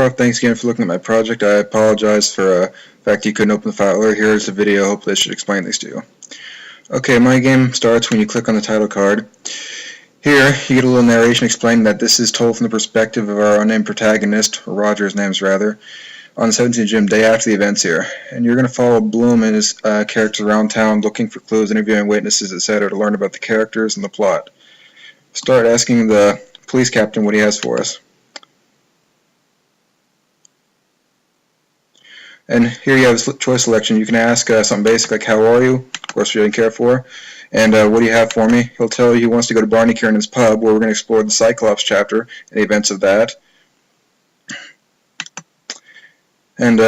Prof, thanks again for looking at my project. I apologize for the fact you couldn't open the file earlier. Here's the video. Hopefully this should explain these to you. Okay, my game starts when you click on the title card. Here, you get a little narration explaining that this is told from the perspective of our unnamed protagonist, or Roger's names rather, on the 17th Gym, day after the events here. And you're going to follow Bloom and his characters around town looking for clues, interviewing witnesses, etc. to learn about the characters and the plot. Start asking the police captain what he has for us. And here you have a choice selection. You can ask something basic like, how are you? Of course, we didn't care for. And what do you have for me? He'll tell you he wants to go to Barney Kiernan's pub, where we're going to explore the Cyclops chapter and the events of that. And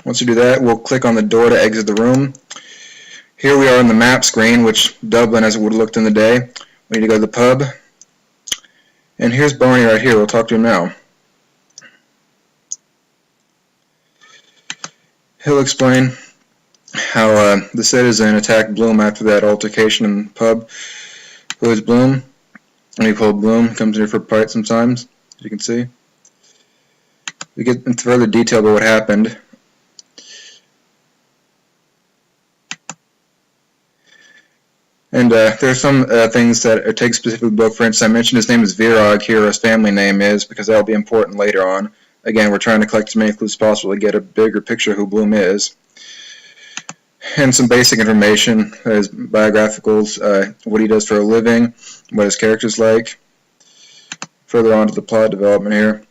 once you do that, we'll click on the door to exit the room. Here we are on the map screen, which Dublin as it would have looked in the day. We need to go to the pub. And here's Barney right here. We'll talk to him now. He'll explain how the citizen attacked Bloom after that altercation in the pub. Who is Bloom? And we call Bloom. He comes in here for a fight sometimes, as you can see. We get into further detail about what happened. And there are some things that take specific book. For instance, I mentioned his name is Virag here, his family name is, because that will be important later on. Again, we're trying to collect as many clues as possible to get a bigger picture of who Bloom is. And some basic information, his biographicals, what he does for a living, what his character's like. Further on to the plot development here.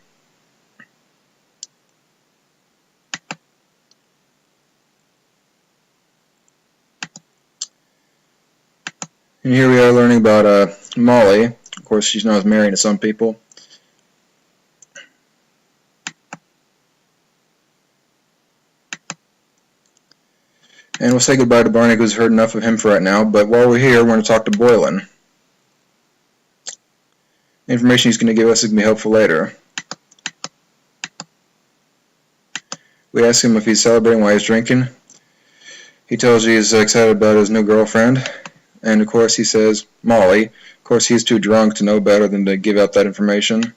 And here we are learning about Molly. Of course, she's known as Marion to some people. And we'll say goodbye to Barney because we've heard enough of him for right now. But while we're here, we're going to talk to Boylan. The information he's going to give us is going to be helpful later. We ask him if he's celebrating while he's drinking. He tells you he's excited about his new girlfriend. And of course he says, Molly. Of course he's too drunk to know better than to give out that information.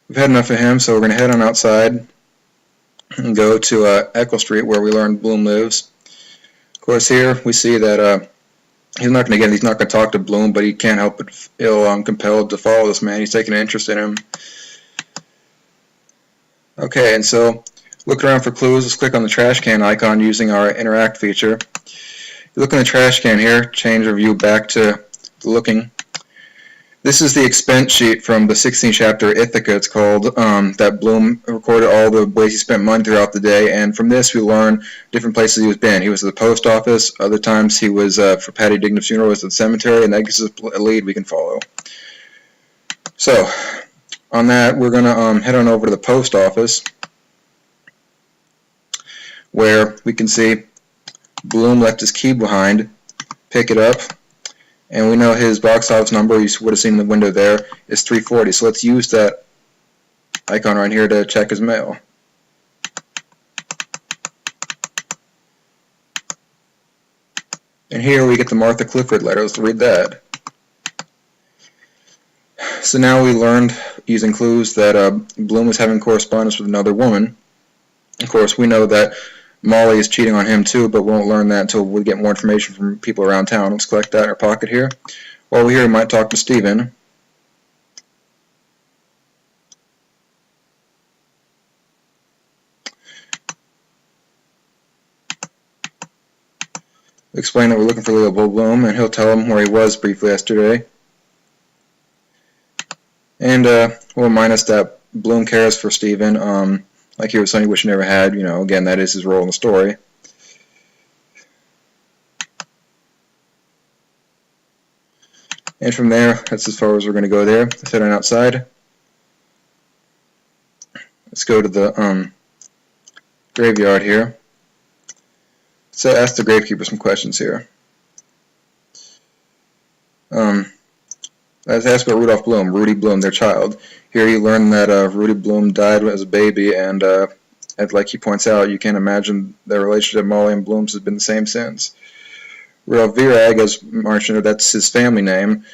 We've had enough of him, so we're going to head on outside and go to Echo Street, where we learn Bloom lives. Of course, here we see that he's not going to talk to Bloom, but he can't help but feel compelled to follow this man. He's taking an interest in him. Okay, and so look around for clues. Let's click on the trash can icon using our interact feature. You look in the trash can here, change our view back to the looking. This is the expense sheet from the 16th chapter Ithaca, it's called, that Bloom recorded all the ways he spent money throughout the day, and from this we learn different places he was been. He was at the post office, other times he was, for Patty Dignity's funeral, was at the cemetery, and that gives us a lead we can follow. So, on that, we're going to head on over to the post office, where we can see Bloom left his key behind, pick it up, and we know his box office number, you would have seen in the window there, is 340. So let's use that icon right here to check his mail. And here we get the Martha Clifford letter. Let's read that. So now we learned, using clues, that Bloom was having correspondence with another woman. Of course, we know that Molly is cheating on him too, but we won't learn that until we get more information from people around town. Let's collect that in our pocket here. While we're here, we might talk to Stephen. Explain that we're looking for Leopold Bloom, and he'll tell him where he was briefly yesterday. And we'll remind us that Bloom cares for Stephen. Like he was something he wish he never had. You know, again, that is his role in the story. And from there, that's as far as we're going to go there. Let's head on outside. Let's go to the graveyard here. So ask the gravekeeper some questions here. Let's ask about Rudolph Bloom, Rudy Bloom, their child. Here you learn that Rudy Bloom died as a baby, and like he points out, you can't imagine their relationship. Molly and Bloom's has been the same since. Rudolph Virag, as mentioned, that's his family name.